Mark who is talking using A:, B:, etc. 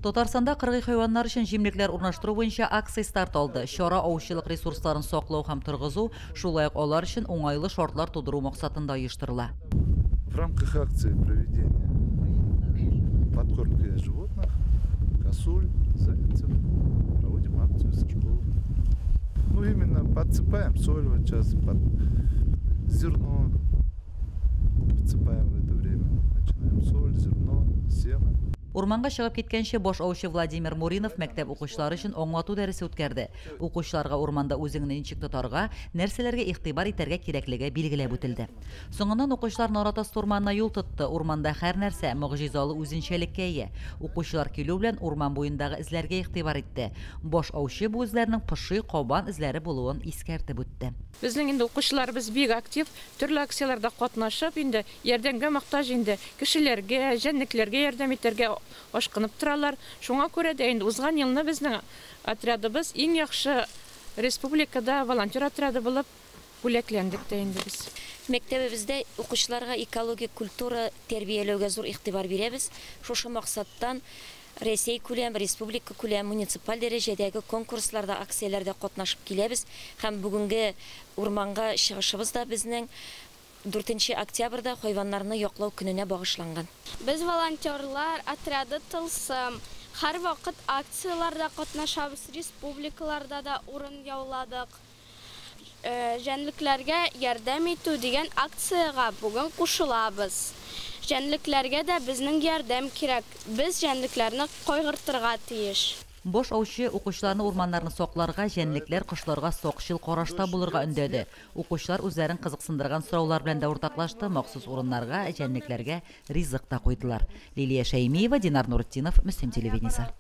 A: Татарстанда кыргый хайваннар өчен җимлекләр урнаштыру буенча акция старт алды. Чара аучылык ресурсларын саклау һәм торгызу, шулай ук алар өчен уңайлы шартлар тудыру максатында оештырыла.
B: В рамках акции проведения подкормки животных, косуль, зайцев, проводим акцию со школами. Ну именно подсыпаем соль вот сейчас, под зерно подсыпаем в это время. Начинаем соль, зерно, сено.
A: Урманга чыгып киткәнче бош аучы Владимир Муринов мәктәп укучылары өчен аңлату дәресе үткәрде. Укучыларга урманда үзеңне ничек тотарга, нәрсәләргә игътибар итәргә кирәклеге билгеләп үтелде. Соңыннан укучылар Наратас урманына юл тотты. Урманда һәр нәрсә мөгъҗизалы үзенчәлеккә ия. Укучылар килү белән урман буендагы эзләргә игътибар итте. Бош аучы бу эзләрнең поши, кабан эзләре булуын искәртеп үтте.
C: Безнең инде укучыларыбыз бик актив, төрле акцияларда катнашып, инде ярдәмгә мохтаҗ инде кешеләргә, җәнлекләргә ярдәм итәргә ашкынып торалар. Шуңа күрә дә инде узган елны безнең отрядыбыз иң яхшы республикада волонтер отряды булып бүләкләндек тә инде без.
D: Мәктәбебездә укучыларга экология, культура тәрбияләүгә зур игътибар бирәбез. Шушы максаттан Рәсәй күләм, республика күләм, муниципаль дәрәҗәдәге конкурсларда, акцияләрдә катнашып киләбез. Һәм бүгенге урманга чыгышыбыз да безнең 4 октябрьдә хайваннарны яклау көненә багышланган.
E: Без волонтерлар отряды Тылсым. Һәр вакыт акцияларда катнашабыз, республикаларда да урын яуладык. Җәнлекләргә ярдәм итү дигән акцияга бүген кушылабыз. Җәнлекләргә дә безнең ярдәм кирәк. Без җәнлекләрне кайгыртырга тиеш.
A: Бош аучы укучыларны урманнарны сакларга, җәнлекләр, кошларга сакчыл карашта булырга өндәде. Укучылар үзләрен кызыксындырган сораулар белән дә уртаклашты, махсус урыннарга җәнлекләргә ризык та куйдылар. Лилия Шәймиева, Динар Нуртдинов, Мөслим телевидениесе.